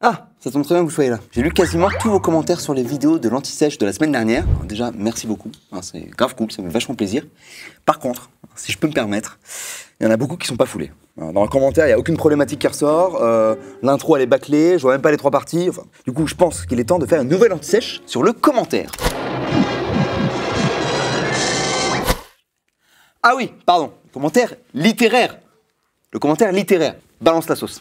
Ah, ça tombe très bien que vous soyez là. J'ai lu quasiment tous vos commentaires sur les vidéos de l'anti-sèche de la semaine dernière. Alors déjà, merci beaucoup. C'est grave cool, ça me fait vachement plaisir. Par contre, si je peux me permettre, il y en a beaucoup qui sont pas foulés. Dans le commentaire, il n'y a aucune problématique qui ressort. L'intro, elle est bâclée. Je vois même pas les trois parties. Enfin, du coup, je pense qu'il est temps de faire une nouvelle anti-sèche sur le commentaire. Ah oui, pardon. Commentaire littéraire. Le commentaire littéraire. Balance la sauce.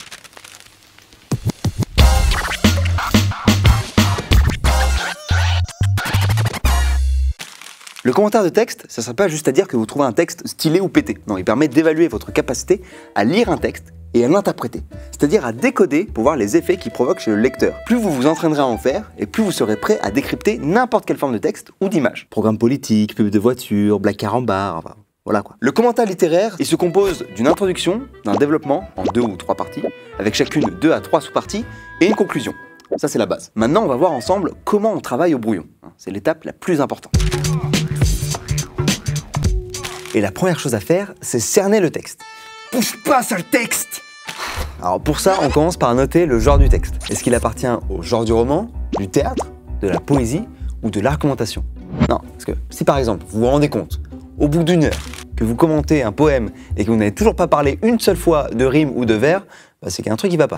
Le commentaire de texte, ça ne sert pas juste à dire que vous trouvez un texte stylé ou pété. Non, il permet d'évaluer votre capacité à lire un texte et à l'interpréter. C'est-à-dire à décoder pour voir les effets qu'il provoque chez le lecteur. Plus vous vous entraînerez à en faire, et plus vous serez prêt à décrypter n'importe quelle forme de texte ou d'image. Programme politique, pub de voiture, blague carambar, enfin, voilà quoi. Le commentaire littéraire, il se compose d'une introduction, d'un développement en 2 ou 3 parties, avec chacune 2 à 3 sous-parties, et une conclusion. Ça, c'est la base. Maintenant, on va voir ensemble comment on travaille au brouillon. C'est l'étape la plus importante. Et la première chose à faire, c'est cerner le texte. Pousse pas sur le texte! Alors pour ça, on commence par noter le genre du texte. Est-ce qu'il appartient au genre du roman, du théâtre, de la poésie ou de l'argumentation? Non, parce que si par exemple, vous vous rendez compte, au bout d'1 heure, que vous commentez un poème et que vous n'avez toujours pas parlé une seule fois de rime ou de vers, bah c'est qu'il y a un truc qui va pas.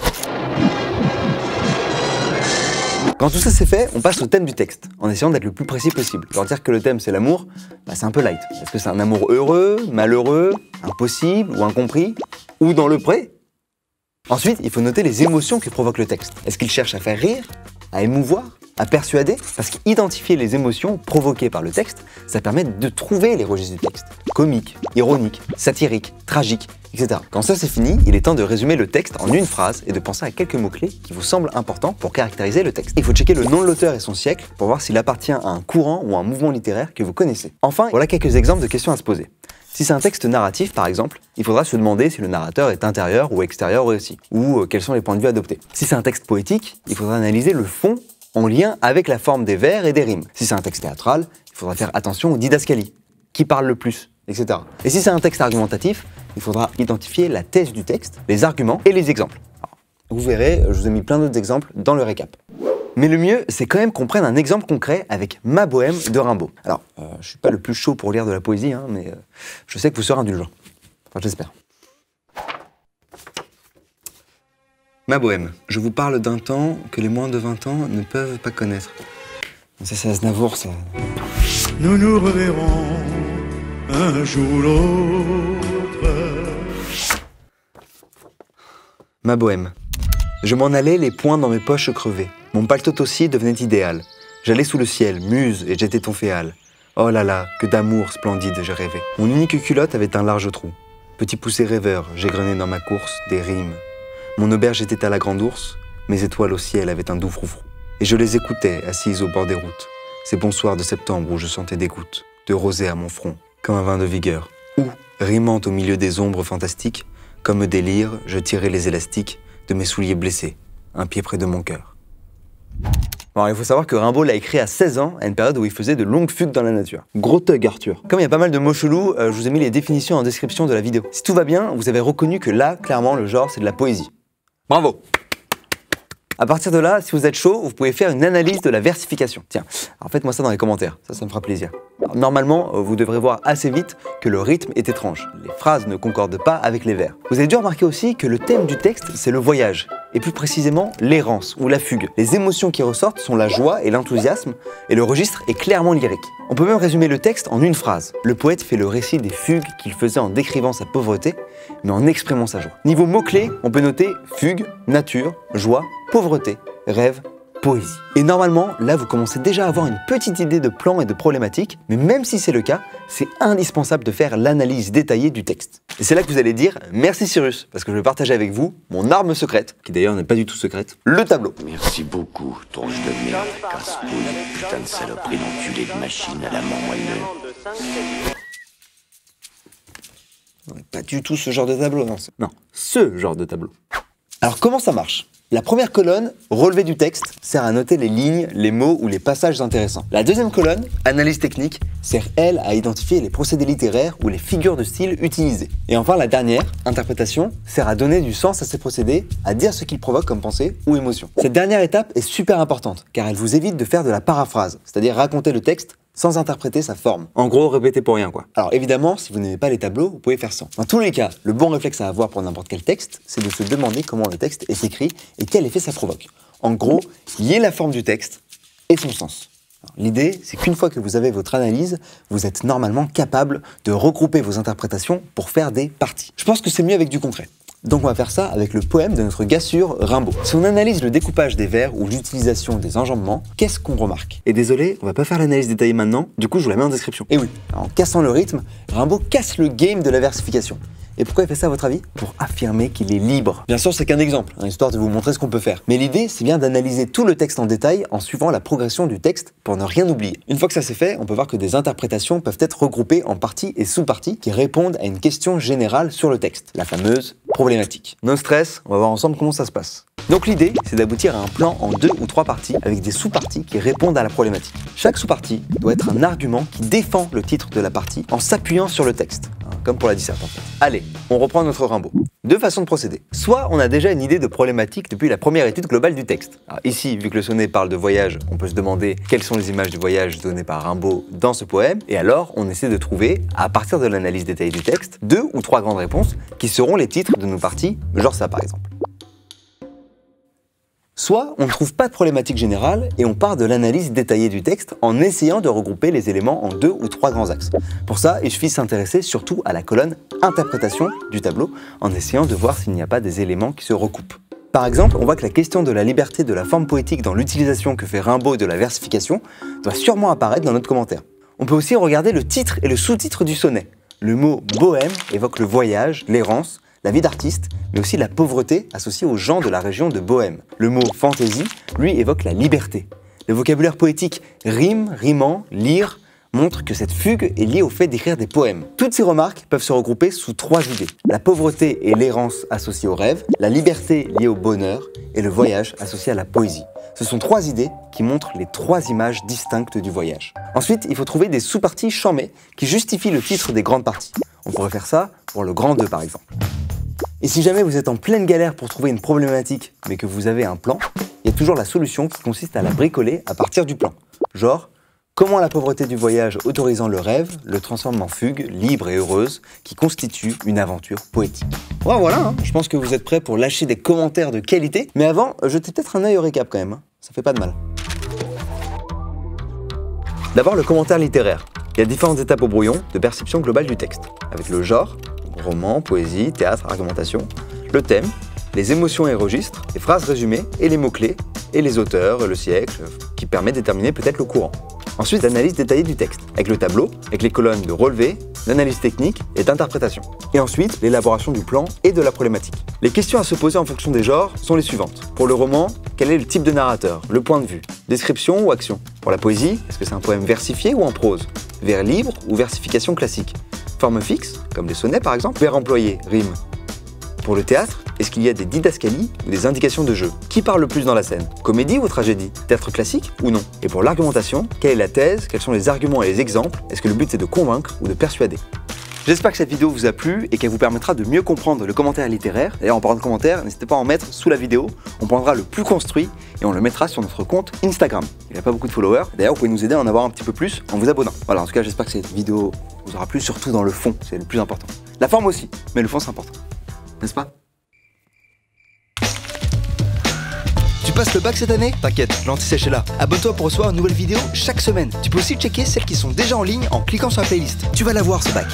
Quand tout ça c'est fait, on passe au thème du texte, en essayant d'être le plus précis possible. Genre dire que le thème c'est l'amour, bah c'est un peu light. Est-ce que c'est un amour heureux, malheureux, impossible ou incompris? Ou dans le pré? Ensuite, il faut noter les émotions que provoque le texte. Est-ce qu'il cherche à faire rire, à émouvoir, à persuader? Parce qu'identifier les émotions provoquées par le texte, ça permet de trouver les registres du texte. Comique, ironique, satirique, tragique, etc. Quand ça c'est fini, il est temps de résumer le texte en une phrase et de penser à quelques mots-clés qui vous semblent importants pour caractériser le texte. Il faut checker le nom de l'auteur et son siècle pour voir s'il appartient à un courant ou à un mouvement littéraire que vous connaissez. Enfin, voilà quelques exemples de questions à se poser. Si c'est un texte narratif, par exemple, il faudra se demander si le narrateur est intérieur ou extérieur aussi, ou quels sont les points de vue adoptés. Si c'est un texte poétique, il faudra analyser le fond en lien avec la forme des vers et des rimes. Si c'est un texte théâtral, il faudra faire attention aux didascalies, qui parle le plus, etc. Et si c'est un texte argumentatif, il faudra identifier la thèse du texte, les arguments et les exemples. Alors, vous verrez, je vous ai mis plein d'autres exemples dans le récap. Mais le mieux, c'est quand même qu'on prenne un exemple concret avec Ma Bohème de Rimbaud. Alors, je suis pas le plus chaud pour lire de la poésie, hein, mais je sais que vous serez indulgent. Enfin, j'espère. Ma Bohème. Je vous parle d'un temps que les moins de 20 ans ne peuvent pas connaître. Ça, c'est Aznavour, ça. Nous nous reverrons un jour ou l'autre. Ma Bohème. Je m'en allais, les poings dans mes poches crevées. Mon paletot aussi devenait idéal. J'allais sous le ciel, muse, et j'étais ton féal. Oh là là, que d'amour splendide je rêvais. Mon unique culotte avait un large trou. Petit poussé rêveur, j'égrenais dans ma course des rimes. Mon auberge était à la grande ours, mes étoiles au ciel avaient un doux froufrou. Et je les écoutais, assises au bord des routes. Ces bons soirs de septembre où je sentais des gouttes de rosée à mon front, comme un vin de vigueur. Où, rimant au milieu des ombres fantastiques, comme délire, je tirais les élastiques de mes souliers blessés, un pied près de mon cœur. Alors, il faut savoir que Rimbaud l'a écrit à 16 ans, à une période où il faisait de longues fugues dans la nature. Gros thug, Arthur. Comme il y a pas mal de mots chelous, je vous ai mis les définitions en description de la vidéo. Si tout va bien, vous avez reconnu que là, clairement, le genre, c'est de la poésie. Bravo! À partir de là, si vous êtes chaud, vous pouvez faire une analyse de la versification. Tiens, alors faites-moi ça dans les commentaires, ça me fera plaisir. Alors, normalement, vous devrez voir assez vite que le rythme est étrange. Les phrases ne concordent pas avec les vers. Vous avez dû remarquer aussi que le thème du texte, c'est le voyage. Et plus précisément, l'errance ou la fugue. Les émotions qui ressortent sont la joie et l'enthousiasme, et le registre est clairement lyrique. On peut même résumer le texte en une phrase. Le poète fait le récit des fugues qu'il faisait en décrivant sa pauvreté, mais en exprimant sa joie. Niveau mots-clés, on peut noter fugue, nature, joie, pauvreté, rêve, poésie. Et normalement, là, vous commencez déjà à avoir une petite idée de plan et de problématique, mais même si c'est le cas, c'est indispensable de faire l'analyse détaillée du texte. Et c'est là que vous allez dire « Merci Cyrus », parce que je vais partager avec vous mon arme secrète, qui d'ailleurs n'est pas du tout secrète, le tableau. Merci beaucoup, tronche de merde, casse-couille, putain de saloperie d'enculé de machine à la mort moelleux. Pas du tout ce genre de tableau, non. Non, ce genre de tableau. Alors comment ça marche ? La première colonne, relevé du texte, sert à noter les lignes, les mots ou les passages intéressants. La deuxième colonne, analyse technique, sert elle à identifier les procédés littéraires ou les figures de style utilisées. Et enfin la dernière, interprétation, sert à donner du sens à ces procédés, à dire ce qu'ils provoquent comme pensée ou émotion. Cette dernière étape est super importante, car elle vous évite de faire de la paraphrase, c'est-à-dire raconter le texte sans interpréter sa forme. En gros, répétez pour rien quoi. Alors évidemment, si vous n'aimez pas les tableaux, vous pouvez faire sans. Dans tous les cas, le bon réflexe à avoir pour n'importe quel texte, c'est de se demander comment le texte est écrit et quel effet ça provoque. En gros, lier la forme du texte et son sens. L'idée, c'est qu'une fois que vous avez votre analyse, vous êtes normalement capable de regrouper vos interprétations pour faire des parties. Je pense que c'est mieux avec du concret. Donc on va faire ça avec le poème de notre gars sûr, Rimbaud. Si on analyse le découpage des vers ou l'utilisation des enjambements, qu'est-ce qu'on remarque? Et désolé, on va pas faire l'analyse détaillée maintenant, du coup je vous la mets en description. Et oui, en cassant le rythme, Rimbaud casse le game de la versification. Et pourquoi il fait ça à votre avis? Pour affirmer qu'il est libre. Bien sûr, c'est qu'un exemple, histoire de vous montrer ce qu'on peut faire. Mais l'idée, c'est bien d'analyser tout le texte en détail en suivant la progression du texte pour ne rien oublier. Une fois que ça c'est fait, on peut voir que des interprétations peuvent être regroupées en parties et sous-parties qui répondent à une question générale sur le texte, la fameuse problématique. No stress, on va voir ensemble comment ça se passe. Donc l'idée, c'est d'aboutir à un plan en 2 ou 3 parties avec des sous-parties qui répondent à la problématique. Chaque sous-partie doit être un argument qui défend le titre de la partie en s'appuyant sur le texte, comme pour la disserte en fait. Allez, on reprend notre Rimbaud. Deux façons de procéder. Soit on a déjà une idée de problématique depuis la première étude globale du texte. Alors ici, vu que le sonnet parle de voyage, on peut se demander quelles sont les images du voyage données par Rimbaud dans ce poème, et alors on essaie de trouver, à partir de l'analyse détaillée du texte, 2 ou 3 grandes réponses qui seront les titres de nos parties, genre ça par exemple. Soit on ne trouve pas de problématique générale et on part de l'analyse détaillée du texte en essayant de regrouper les éléments en 2 ou 3 grands axes. Pour ça, il suffit de s'intéresser surtout à la colonne interprétation du tableau en essayant de voir s'il n'y a pas des éléments qui se recoupent. Par exemple, on voit que la question de la liberté de la forme poétique dans l'utilisation que fait Rimbaud de la versification doit sûrement apparaître dans notre commentaire. On peut aussi regarder le titre et le sous-titre du sonnet. Le mot bohème évoque le voyage, l'errance, la vie d'artiste, mais aussi la pauvreté associée aux gens de la région de Bohême. Le mot fantaisie, lui, évoque la liberté. Le vocabulaire poétique rime, rimant, lire, montre que cette fugue est liée au fait d'écrire des poèmes. Toutes ces remarques peuvent se regrouper sous 3 idées. La pauvreté et l'errance associées au rêve, la liberté liée au bonheur et le voyage associé à la poésie. Ce sont 3 idées qui montrent les 3 images distinctes du voyage. Ensuite, il faut trouver des sous-parties chamées qui justifient le titre des grandes parties. On pourrait faire ça pour le grand 2 par exemple. Et si jamais vous êtes en pleine galère pour trouver une problématique, mais que vous avez un plan, il y a toujours la solution qui consiste à la bricoler à partir du plan. Genre, comment la pauvreté du voyage autorisant le rêve le transforme en fugue, libre et heureuse, qui constitue une aventure poétique. Ouais, voilà, je pense que vous êtes prêts pour lâcher des commentaires de qualité, mais avant, jetez peut-être un œil au récap quand même, ça fait pas de mal. D'abord, le commentaire littéraire. Il y a différentes étapes au brouillon de perception globale du texte, avec le genre, roman, poésie, théâtre, argumentation, le thème, les émotions et registres, les phrases résumées et les mots-clés, et les auteurs, le siècle, qui permet de déterminer peut-être le courant. Ensuite, l'analyse détaillée du texte, avec le tableau, avec les colonnes de relevé, l'analyse technique et d'interprétation. Et ensuite, l'élaboration du plan et de la problématique. Les questions à se poser en fonction des genres sont les suivantes. Pour le roman, quel est le type de narrateur, le point de vue, description ou action? Pour la poésie, est-ce que c'est un poème versifié ou en prose? Vers libre ou versification classique? Forme fixe, comme les sonnets par exemple, vers employé, rime. Pour le théâtre, est-ce qu'il y a des didascalies ou des indications de jeu? Qui parle le plus dans la scène? Comédie ou tragédie? Théâtre classique ou non? Et pour l'argumentation, quelle est la thèse? Quels sont les arguments et les exemples? Est-ce que le but c'est de convaincre ou de persuader? J'espère que cette vidéo vous a plu et qu'elle vous permettra de mieux comprendre le commentaire littéraire. D'ailleurs, en parlant de commentaires, n'hésitez pas à en mettre sous la vidéo. On prendra le plus construit et on le mettra sur notre compte Instagram. Il n'y a pas beaucoup de followers. D'ailleurs, vous pouvez nous aider à en avoir un petit peu plus en vous abonnant. Voilà, en tout cas, j'espère que cette vidéo vous aura plu, surtout dans le fond. C'est le plus important. La forme aussi, mais le fond, c'est important. N'est-ce pas? Tu passes le bac cette année? T'inquiète, l'anti-sèche est là. Abonne-toi pour recevoir une nouvelle vidéo chaque semaine. Tu peux aussi checker celles qui sont déjà en ligne en cliquant sur la playlist. Tu vas la voir ce bac.